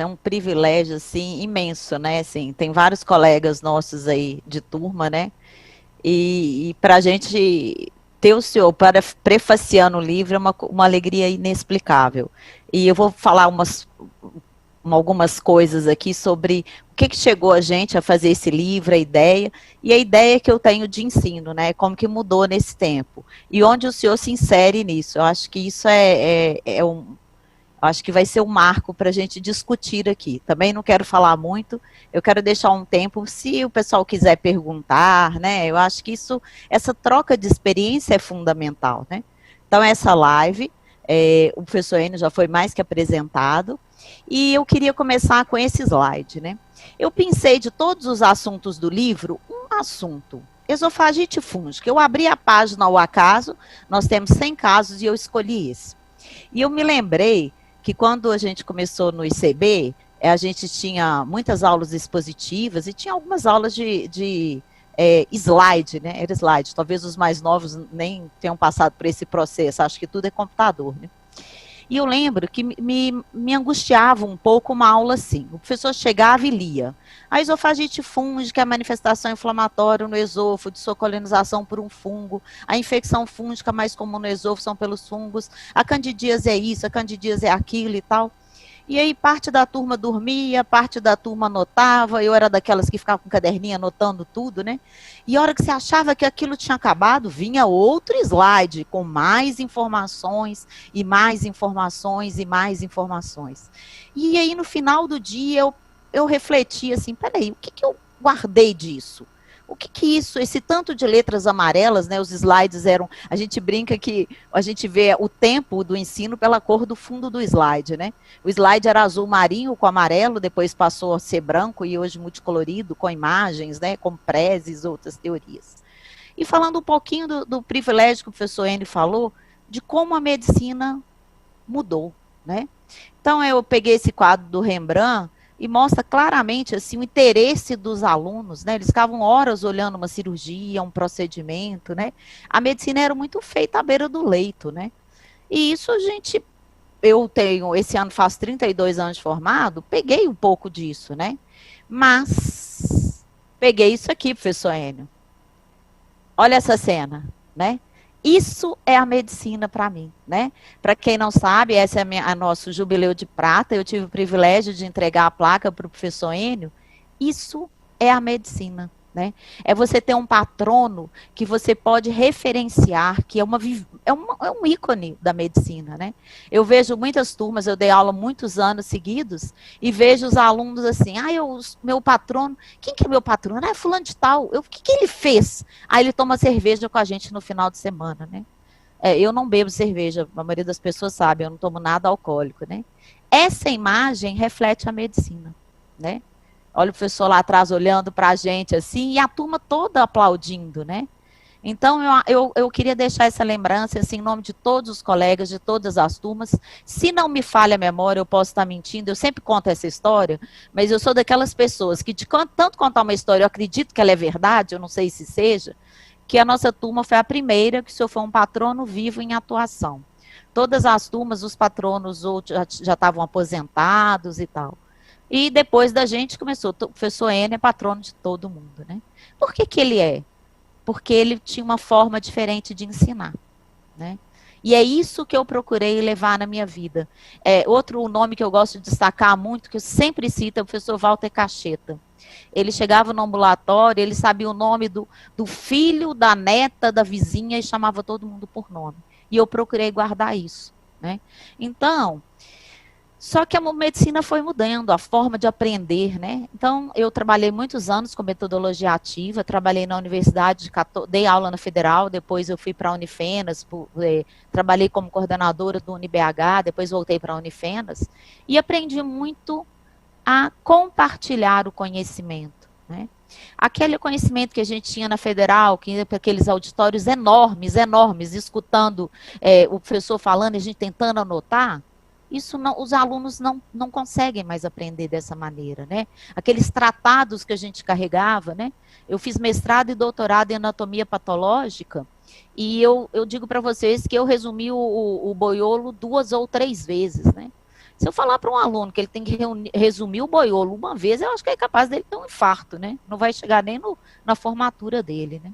um privilégio, assim, imenso, né? Assim, tem vários colegas nossos aí de turma, né? E para a gente ter o senhor para prefaciando o livro é uma alegria inexplicável. E eu vou falar algumas coisas aqui sobre o que chegou a gente a fazer esse livro, a ideia, e a ideia que eu tenho de ensino, né? Como que mudou nesse tempo. E onde o senhor se insere nisso. Eu acho que isso acho que vai ser um marco para a gente discutir aqui. Também não quero falar muito, eu quero deixar um tempo, se o pessoal quiser perguntar, né? Eu acho que essa troca de experiência é fundamental, né? Então, essa live, o professor Enio já foi mais que apresentado, e eu queria começar com esse slide, né? Eu pensei de todos os assuntos do livro, um assunto, esofagite fúngica. Eu abri a página ao acaso, nós temos 100 casos e eu escolhi esse. E eu me lembrei que quando a gente começou no ICB, a gente tinha muitas aulas expositivas e tinha algumas aulas de slide, né? Era slide. Talvez os mais novos nem tenham passado por esse processo, acho que tudo é computador, né? E eu lembro que me angustiava um pouco uma aula assim. O professor chegava e lia. A esofagite fúngica é a manifestação inflamatória no esôfago, de sua colonização por um fungo. A infecção fúngica mais comum no esôfago são pelos fungos. A candidíase é isso, a candidíase é aquilo e tal. E aí parte da turma dormia, parte da turma anotava, eu era daquelas que ficava com caderninho anotando tudo, né? E a hora que você achava que aquilo tinha acabado, vinha outro slide com mais informações, e mais informações, e mais informações. E aí no final do dia eu refleti assim, peraí, o que eu guardei disso? O que isso, esse tanto de letras amarelas, né? Os slides eram, a gente brinca que a gente vê o tempo do ensino pela cor do fundo do slide, né? O slide era azul marinho com amarelo, depois passou a ser branco e hoje multicolorido, com imagens, né? Com preses, outras teorias. E falando um pouquinho do privilégio que o professor Enio falou, de como a medicina mudou, né? Então eu peguei esse quadro do Rembrandt e mostra claramente assim o interesse dos alunos, né? Eles ficavam horas olhando uma cirurgia, um procedimento, né? A medicina era muito feita à beira do leito, né? E isso eu tenho, esse ano faço 32 anos de formado, peguei um pouco disso, né? Mas peguei isso aqui, professor Enio. Olha essa cena, né? Isso é a medicina para mim, né? Para quem não sabe, essa é a nosso jubileu de prata. Eu tive o privilégio de entregar a placa para o professor Enio. Isso é a medicina, né? É você ter um patrono que você pode referenciar, que é um ícone da medicina, né? Eu vejo muitas turmas, eu dei aula muitos anos seguidos, e vejo os alunos assim, meu patrono, quem que é meu patrono? Ah, é fulano de tal, o que ele fez? Aí ele toma cerveja com a gente no final de semana, né? Eu não bebo cerveja, a maioria das pessoas sabe, eu não tomo nada alcoólico, né? Essa imagem reflete a medicina, né? Olha o professor lá atrás olhando para a gente assim, e a turma toda aplaudindo, né? Então, eu queria deixar essa lembrança, assim, em nome de todos os colegas, de todas as turmas. Se não me falha a memória, eu posso estar mentindo, eu sempre conto essa história, mas eu sou daquelas pessoas que, tanto contar uma história, eu acredito que ela é verdade, eu não sei se seja, que a nossa turma foi a primeira que o senhor foi um patrono vivo em atuação. Todas as turmas, os patronos já estavam aposentados e tal. E depois da gente começou, o professor Enio é patrono de todo mundo, né? Por que ele é? Porque ele tinha uma forma diferente de ensinar, né? E é isso que eu procurei levar na minha vida. Outro nome que eu gosto de destacar muito, que eu sempre cito, é o professor Walter Cacheta. Ele chegava no ambulatório, ele sabia o nome do filho, da neta, da vizinha, e chamava todo mundo por nome. E eu procurei guardar isso, né? Então, só que a medicina foi mudando, a forma de aprender, né? Então, eu trabalhei muitos anos com metodologia ativa, trabalhei na universidade, dei aula na Federal, depois eu fui para a Unifenas, trabalhei como coordenadora do UniBH, depois voltei para a Unifenas, e aprendi muito a compartilhar o conhecimento, né? Aquele conhecimento que a gente tinha na Federal, que ia para aqueles auditórios enormes, enormes, escutando o professor falando e a gente tentando anotar, isso não, os alunos não conseguem mais aprender dessa maneira, né? Aqueles tratados que a gente carregava, né? Eu fiz mestrado e doutorado em anatomia patológica e eu digo para vocês que eu resumi o boiolo 2 ou 3 vezes, né? Se eu falar para um aluno que ele tem que resumir o boiolo uma vez, eu acho que é capaz dele ter um infarto, né? Não vai chegar nem na formatura dele, né?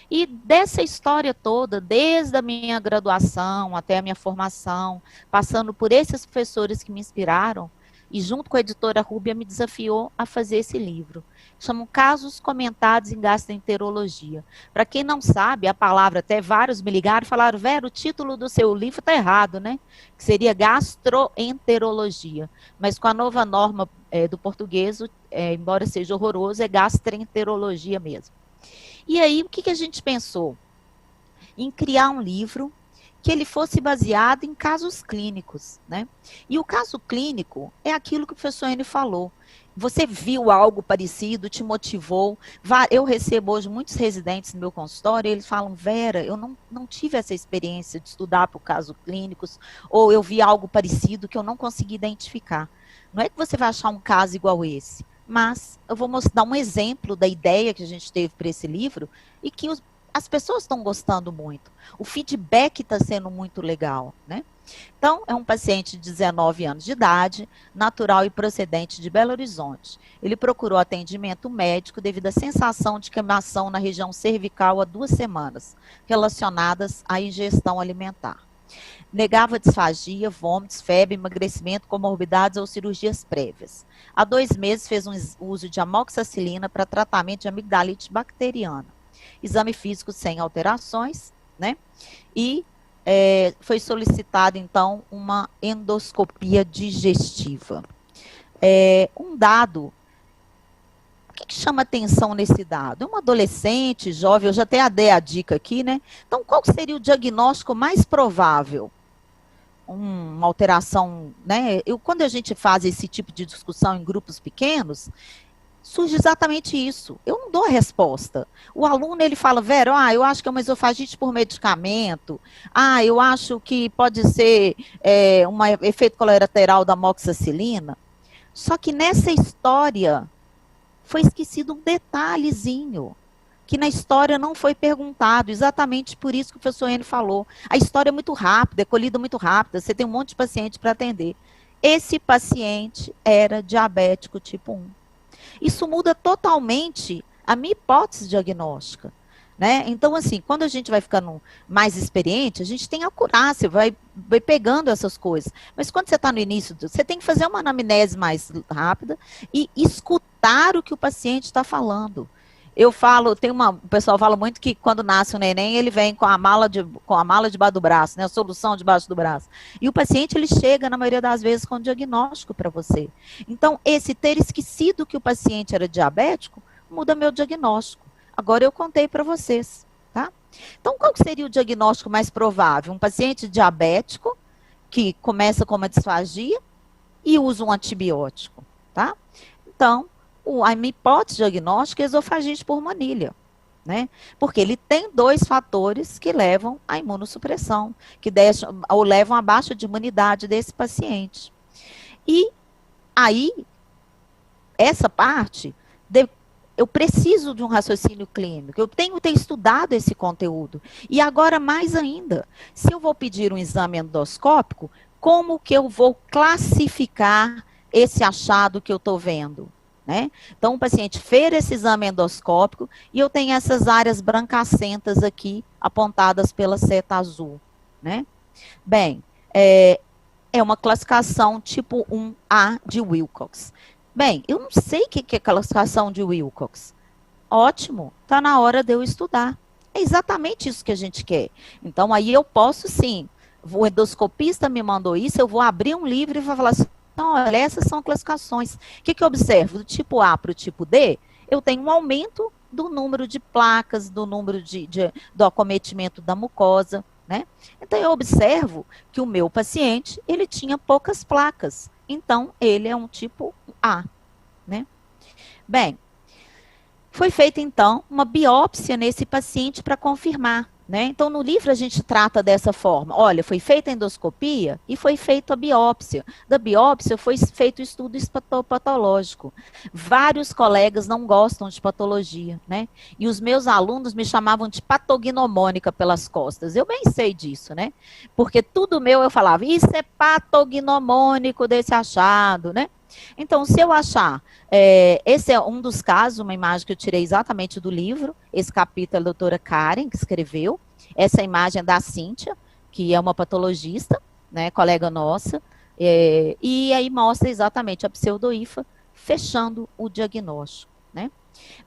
E dessa história toda, desde a minha graduação até a minha formação, passando por esses professores que me inspiraram, e junto com a editora Rúbia me desafiou a fazer esse livro. Chamam Casos Comentados em Gastroenterologia. Para quem não sabe, a palavra, até vários me ligaram e falaram, Vera, o título do seu livro está errado, né? Que seria gastroenterologia. Mas com a nova norma do português, embora seja horroroso, é gastroenterologia mesmo. E aí, o que a gente pensou? Em criar um livro que ele fosse baseado em casos clínicos, né? E o caso clínico é aquilo que o professor Enio falou. Você viu algo parecido, te motivou. Eu recebo hoje muitos residentes no meu consultório, e eles falam, Vera, eu não tive essa experiência de estudar por casos clínicos, ou eu vi algo parecido que eu não consegui identificar. Não é que você vai achar um caso igual esse, mas eu vou dar um exemplo da ideia que a gente teve para esse livro e que as pessoas estão gostando muito. O feedback está sendo muito legal, né? Então, é um paciente de 19 anos de idade, natural e procedente de Belo Horizonte. Ele procurou atendimento médico devido à sensação de queimação na região cervical há 2 semanas, relacionadas à ingestão alimentar. Negava disfagia, vômitos, febre, emagrecimento, comorbidades ou cirurgias prévias. Há 2 meses fez um uso de amoxicilina para tratamento de amigdalite bacteriana. Exame físico sem alterações, né? E foi solicitado, então, uma endoscopia digestiva. Um dado, o que chama atenção nesse dado? É um adolescente, jovem, eu já até dei a dica aqui, né? Então, qual seria o diagnóstico mais provável? Uma alteração, né? Quando a gente faz esse tipo de discussão em grupos pequenos, surge exatamente isso. Eu não dou a resposta. O aluno, ele fala, Vera, eu acho que é uma esofagite por medicamento. Eu acho que pode ser um efeito colateral da amoxicilina. Só que nessa história foi esquecido um detalhezinho, que na história não foi perguntado, exatamente por isso que o professor Enio falou. A história é muito rápida, é colhida muito rápida, você tem um monte de paciente para atender. Esse paciente era diabético tipo 1. Isso muda totalmente a minha hipótese diagnóstica, né? Então, assim, quando a gente vai ficando mais experiente, a gente tem a acurácia, vai pegando essas coisas. Mas quando você está no início, você tem que fazer uma anamnese mais rápida e escutar o que o paciente está falando. Eu falo, o pessoal fala muito que quando nasce o neném, ele vem com a mala debaixo do braço, né? A solução debaixo do braço. E o paciente, ele chega, na maioria das vezes, com um diagnóstico para você. Então, esse ter esquecido que o paciente era diabético, muda meu diagnóstico. Agora eu contei para vocês, tá? Então, qual seria o diagnóstico mais provável? Um paciente diabético, que começa com uma disfagia e usa um antibiótico, tá? Então, a minha hipótese diagnóstica é esofagite por manilha, né? Porque ele tem 2 fatores que levam à imunossupressão, que deixam ou levam à baixa de imunidade desse paciente. E aí, essa parte, eu preciso de um raciocínio clínico, eu tenho que ter estudado esse conteúdo. E agora, mais ainda, se eu vou pedir um exame endoscópico, como que eu vou classificar esse achado que eu estou vendo? Né? Então, o paciente fez esse exame endoscópico e eu tenho essas áreas brancacentas aqui, apontadas pela seta azul. Né? Bem, é uma classificação tipo 1A de Wilcox. Bem, eu não sei o que é classificação de Wilcox. Ótimo, está na hora de eu estudar. É exatamente isso que a gente quer. Então, aí eu posso sim, o endoscopista me mandou isso, eu vou abrir um livro e vou falar assim, então, olha, essas são classificações. O que eu observo? Do tipo A para o tipo D, eu tenho um aumento do número de placas, do número do acometimento da mucosa, né? Então, eu observo que o meu paciente, ele tinha poucas placas. Então, ele é um tipo A, né? Bem, foi feita, então, uma biópsia nesse paciente para confirmar, né? Então, no livro a gente trata dessa forma. Olha, foi feita a endoscopia e foi feita a biópsia. Da biópsia foi feito o estudo histopatológico. Vários colegas não gostam de patologia, né? E os meus alunos me chamavam de patognomônica pelas costas. Eu bem sei disso, né? Porque tudo meu eu falava, isso é patognomônico desse achado, né? Então, se eu achar, esse é um dos casos, uma imagem que eu tirei exatamente do livro, esse capítulo a doutora Karen, que escreveu, essa imagem é da Cíntia, que é uma patologista, né, colega nossa, e aí mostra exatamente a pseudoífa fechando o diagnóstico, né?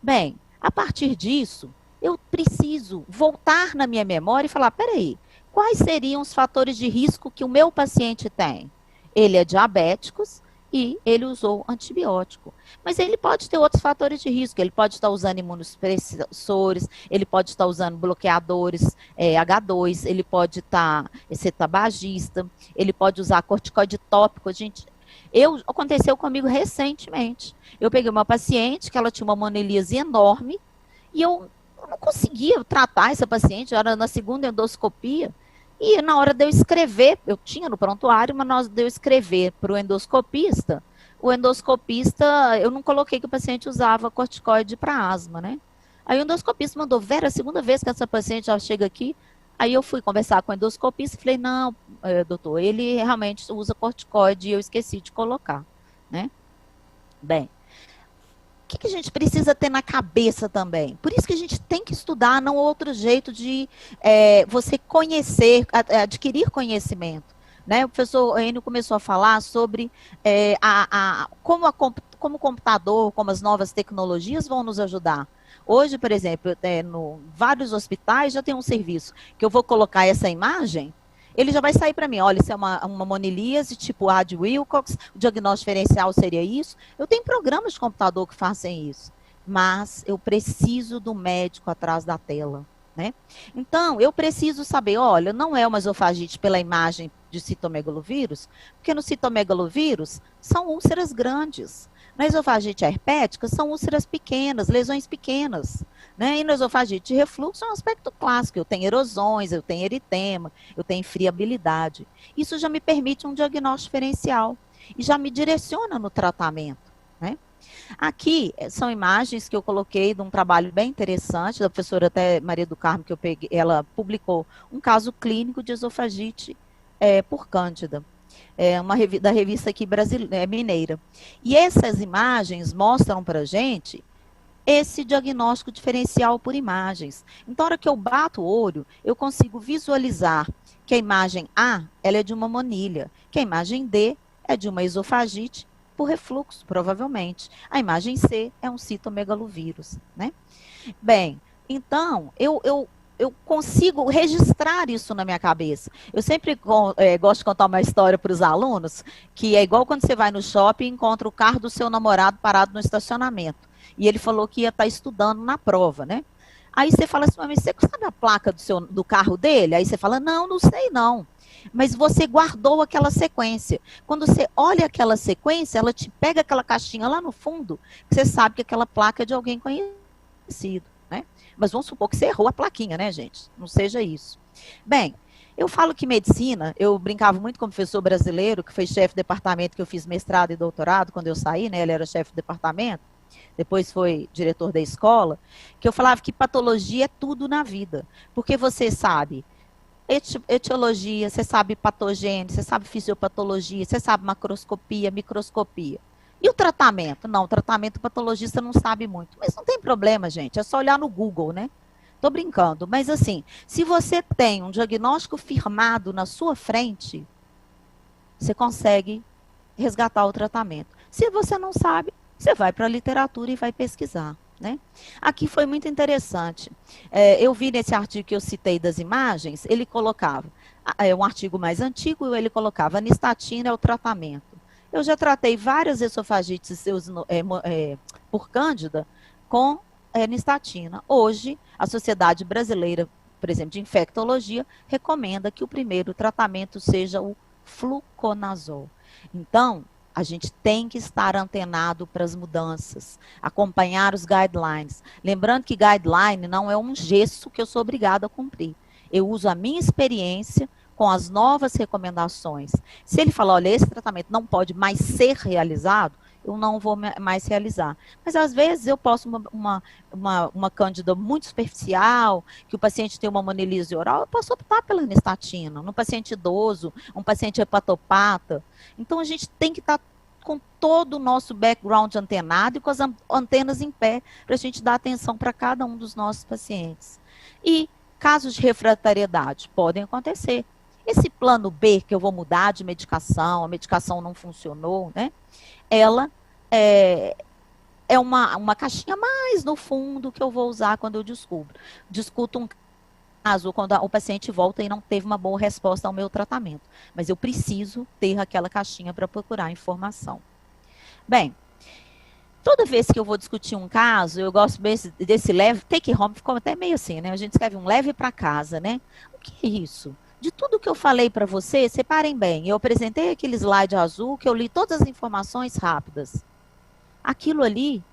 Bem, a partir disso, eu preciso voltar na minha memória e falar, peraí, quais seriam os fatores de risco que o meu paciente tem? Ele é diabético e ele usou antibiótico. Mas ele pode ter outros fatores de risco, ele pode estar usando imunossupressores, ele pode estar usando bloqueadores H2, ele pode ser tabagista, ele pode usar corticoide tópico. Gente, aconteceu comigo recentemente. Eu peguei uma paciente que ela tinha uma monelíase enorme e eu não conseguia tratar essa paciente, era na segunda endoscopia. E na hora de eu escrever, eu tinha no prontuário, mas na hora de eu escrever para o endoscopista, eu não coloquei que o paciente usava corticoide para asma, né? Aí o endoscopista mandou, Vera, a segunda vez que essa paciente já chega aqui, aí eu fui conversar com o endoscopista e falei, não, doutor, ele realmente usa corticoide e eu esqueci de colocar, né? Bem, o que a gente precisa ter na cabeça também? Por isso que a gente tem que estudar, não outro jeito de você conhecer, adquirir conhecimento. Né? O professor Enio começou a falar sobre como o computador, como as novas tecnologias vão nos ajudar. Hoje, por exemplo, vários hospitais já tem um serviço que eu vou colocar essa imagem, ele já vai sair para mim, olha, isso é uma monilíase tipo A de Wilcox, o diagnóstico diferencial seria isso. Eu tenho programas de computador que fazem isso, mas eu preciso do médico atrás da tela, né? Então, eu preciso saber, olha, não é uma esofagite pela imagem de citomegalovírus, porque no citomegalovírus são úlceras grandes. Na esofagite herpética são úlceras pequenas, lesões pequenas. Né? E na esofagite de refluxo é um aspecto clássico. Eu tenho erosões, eu tenho eritema, eu tenho friabilidade. Isso já me permite um diagnóstico diferencial e já me direciona no tratamento. Né? Aqui são imagens que eu coloquei de um trabalho bem interessante, da professora até Maria do Carmo, que eu peguei, ela publicou um caso clínico de esofagite por cândida. Da revista aqui mineira. E essas imagens mostram para a gente esse diagnóstico diferencial por imagens. Então, na hora que eu bato o olho, eu consigo visualizar que a imagem A, ela é de uma monilha, que a imagem D é de uma esofagite por refluxo, provavelmente. A imagem C é um citomegalovírus, né? Bem, então, eu consigo registrar isso na minha cabeça. Eu sempre gosto de contar uma história para os alunos, que é igual quando você vai no shopping e encontra o carro do seu namorado parado no estacionamento. E ele falou que ia estar estudando na prova, né? Aí você fala assim, mas você sabe a placa do carro dele? Aí você fala, não sei não. Mas você guardou aquela sequência. Quando você olha aquela sequência, ela te pega aquela caixinha lá no fundo, que você sabe que aquela placa é de alguém conhecido, né? Mas vamos supor que você errou a plaquinha, né, gente? Não seja isso. Bem, eu falo que medicina, eu brincava muito com o professor brasileiro, que foi chefe de departamento, que eu fiz mestrado e doutorado, quando eu saí, né, ele era chefe de departamento, depois foi diretor da escola, que eu falava que patologia é tudo na vida, porque você sabe etiologia, você sabe patogênese, você sabe fisiopatologia, você sabe macroscopia, microscopia. E o tratamento? Não, o tratamento o patologista não sabe muito. Mas não tem problema, gente, é só olhar no Google, né? Tô brincando, mas assim, se você tem um diagnóstico firmado na sua frente, você consegue resgatar o tratamento. Se você não sabe, você vai para a literatura e vai pesquisar. Né? Aqui foi muito interessante. Eu vi nesse artigo que eu citei das imagens, ele colocava, um artigo mais antigo, ele colocava, anistatina é o tratamento. Eu já tratei várias esofagites por cândida com anistatina. Hoje, a Sociedade Brasileira, por exemplo, de Infectologia, recomenda que o primeiro tratamento seja o fluconazol. Então, a gente tem que estar antenado para as mudanças, acompanhar os guidelines. Lembrando que guideline não é um gesso que eu sou obrigada a cumprir. Eu uso a minha experiência com as novas recomendações. Se ele falar, olha, esse tratamento não pode mais ser realizado, eu não vou mais realizar. Mas, às vezes, eu posso uma cândida muito superficial, que o paciente tem uma monilise oral, eu posso optar pela anistatina. No paciente idoso, um paciente hepatopata. Então, a gente tem que estar com todo o nosso background antenado e com as antenas em pé, para a gente dar atenção para cada um dos nossos pacientes. E casos de refratariedade podem acontecer. Esse plano B, que eu vou mudar de medicação, a medicação não funcionou, né? Ela é uma caixinha mais no fundo que eu vou usar quando eu discuto um caso, quando o paciente volta e não teve uma boa resposta ao meu tratamento. Mas eu preciso ter aquela caixinha para procurar informação. Bem, toda vez que eu vou discutir um caso, eu gosto desse leve, take home, ficou até meio assim, né? A gente escreve um leve para casa, né? O que é isso? De tudo que eu falei para vocês, separem bem. Eu apresentei aquele slide azul que eu li todas as informações rápidas. Aquilo ali,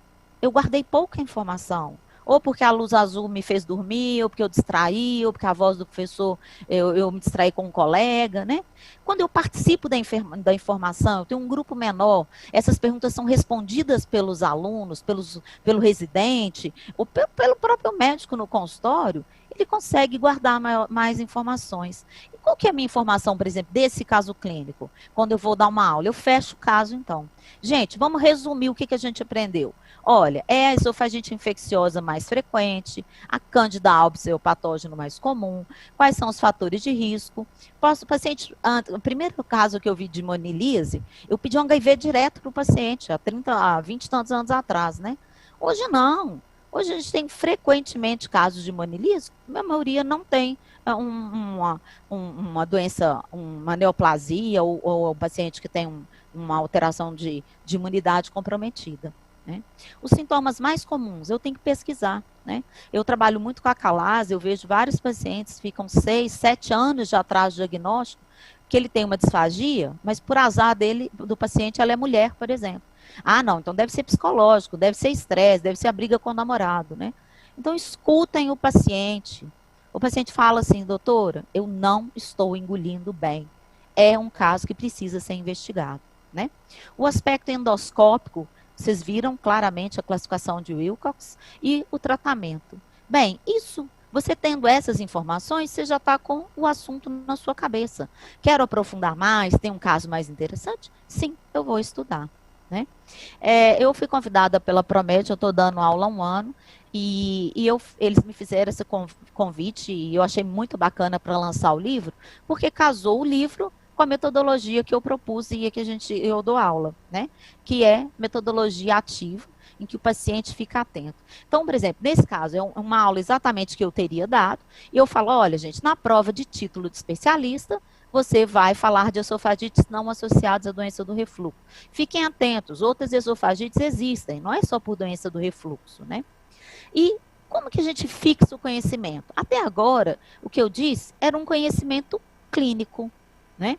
eu guardei pouca informação. Ou porque a luz azul me fez dormir, ou porque eu distraí, ou porque a voz do professor, eu me distraí com um colega, né? Quando eu participo da informação, eu tenho um grupo menor, essas perguntas são respondidas pelos alunos, pelo residente, ou pelo próprio médico no consultório, ele consegue guardar mais informações. E qual que é a minha informação, por exemplo, desse caso clínico? Quando eu vou dar uma aula, eu fecho o caso, então. Gente, vamos resumir o que a gente aprendeu. Olha, é a esofagite infecciosa mais frequente, a Candida albis é o patógeno mais comum, quais são os fatores de risco. O paciente, o primeiro caso que eu vi de monilise, eu pedi um HIV direto para o paciente, há 20 e tantos anos atrás, né? Hoje não. Hoje a gente tem frequentemente casos de monilise, a maioria não tem uma doença, uma neoplasia, ou o paciente que tem uma alteração de imunidade comprometida. Né? Os sintomas mais comuns, eu tenho que pesquisar. Né? Eu trabalho muito com a calase, eu vejo vários pacientes que ficam 6, 7 anos já atrás do diagnóstico, que ele tem uma disfagia, mas por azar do paciente, ela é mulher, por exemplo. Ah, não, então deve ser psicológico, deve ser estresse, deve ser a briga com o namorado, né? Então, escutem o paciente. O paciente fala assim, doutora, eu não estou engolindo bem. É um caso que precisa ser investigado, né? O aspecto endoscópico, vocês viram claramente a classificação de Wilcox e o tratamento. Bem, isso, você tendo essas informações, você já está com o assunto na sua cabeça. Quero aprofundar mais? Tem um caso mais interessante? Sim, eu vou estudar. Né? Eu fui convidada pela Promed, eu estou dando aula há um ano, e eles me fizeram esse convite, e eu achei muito bacana para lançar o livro, porque casou o livro com a metodologia que eu propus e que eu dou aula, né? Que é metodologia ativa, em que o paciente fica atento. Então, por exemplo, nesse caso, é uma aula exatamente que eu teria dado, e eu falo, olha, gente, na prova de título de especialista, você vai falar de esofagites não associadas à doença do refluxo. Fiquem atentos, outras esofagites existem, não é só por doença do refluxo, né? E como que a gente fixa o conhecimento? Até agora, o que eu disse era um conhecimento clínico, né?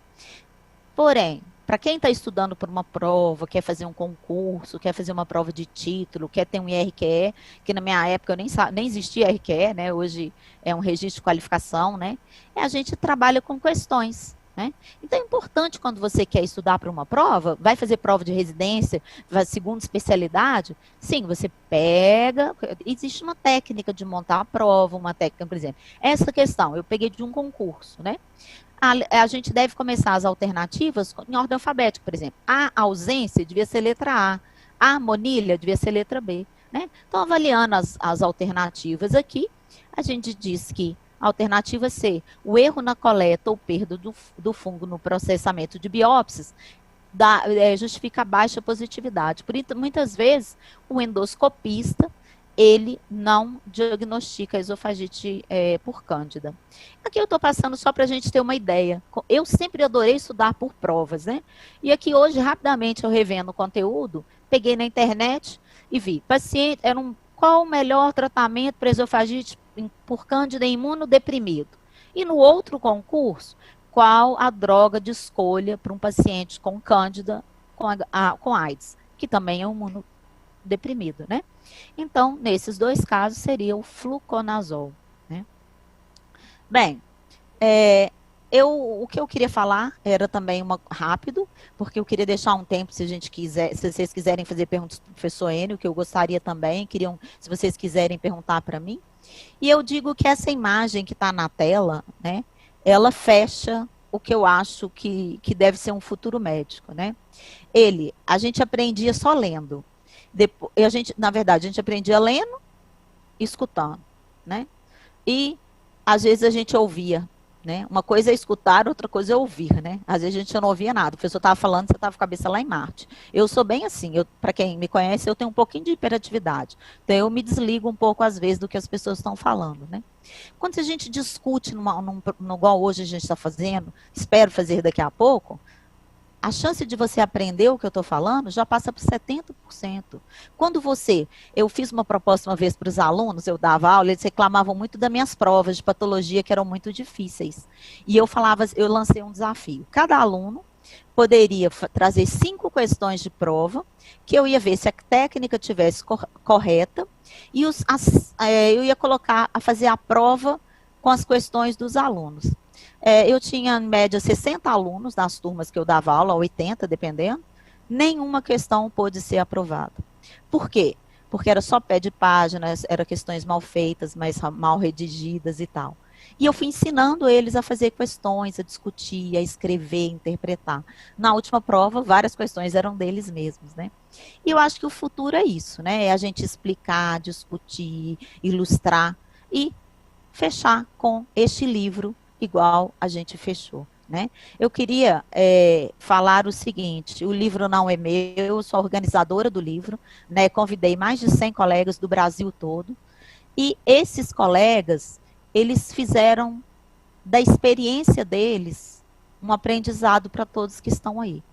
Porém, para quem está estudando por uma prova, quer fazer um concurso, quer fazer uma prova de título, quer ter um IRQE, que na minha época nem existia IRQE, né? Hoje é um registro de qualificação, né? A gente trabalha com questões, né? Então é importante quando você quer estudar para uma prova, vai fazer prova de residência, vai segunda especialidade, sim, você pega, existe uma técnica de montar a prova, uma técnica, por exemplo, essa questão eu peguei de um concurso, né? A gente deve começar as alternativas em ordem alfabética, por exemplo. A ausência devia ser letra A. A monilha devia ser letra B. Né? Então, avaliando as alternativas aqui, a gente diz que a alternativa C, o erro na coleta ou perda do fungo no processamento de biópsias, justifica a baixa positividade. Muitas vezes, o endoscopista ele não diagnostica a esofagite por cândida. Aqui eu estou passando só para a gente ter uma ideia. Eu sempre adorei estudar por provas, né? E aqui hoje, rapidamente, eu revendo o conteúdo, peguei na internet e vi. Paciente, qual o melhor tratamento para esofagite por cândida imunodeprimido? E no outro concurso, qual a droga de escolha para um paciente com cândida com AIDS, que também é um imunodeprimido, né? Então, nesses dois casos, seria o fluconazol. Né? Bem, O que eu queria falar era também rápido, porque eu queria deixar um tempo, se a gente quiser, se vocês quiserem fazer perguntas para o professor Enio, que eu gostaria também, se vocês quiserem perguntar para mim. E eu digo que essa imagem que está na tela, né, ela fecha o que eu acho que deve ser um futuro médico, né? A gente aprendia só lendo. Depois, na verdade, a gente aprendia lendo e escutando, né? E às vezes a gente ouvia, né? Uma coisa é escutar, outra coisa é ouvir, né? Às vezes a gente não ouvia nada. O professor estava falando, você estava com a cabeça lá em Marte. Eu sou bem assim, para quem me conhece, eu tenho um pouquinho de hiperatividade. Então eu me desligo um pouco às vezes do que as pessoas estão falando, né? Quando a gente discute no igual hoje a gente está fazendo, espero fazer daqui a pouco, a chance de você aprender o que eu estou falando já passa por 70%. Quando eu fiz uma proposta uma vez para os alunos, eu dava aula, eles reclamavam muito das minhas provas de patologia, que eram muito difíceis. E eu lancei um desafio. Cada aluno poderia trazer 5 questões de prova, que eu ia ver se a técnica tivesse correta, e eu ia fazer a prova com as questões dos alunos. Eu tinha, em média, 60 alunos nas turmas que eu dava aula, 80, dependendo. Nenhuma questão pôde ser aprovada. Por quê? Porque era só pé de página, eram questões mal feitas, mas mal redigidas e tal. E eu fui ensinando eles a fazer questões, a discutir, a escrever, a interpretar. Na última prova, várias questões eram deles mesmos, né? E eu acho que o futuro é isso, né? É a gente explicar, discutir, ilustrar e fechar com este livro igual a gente fechou, né? Eu queria falar o seguinte, o livro não é meu, eu sou a organizadora do livro, né? Convidei mais de 100 colegas do Brasil todo, e esses colegas, eles fizeram da experiência deles um aprendizado para todos que estão aí.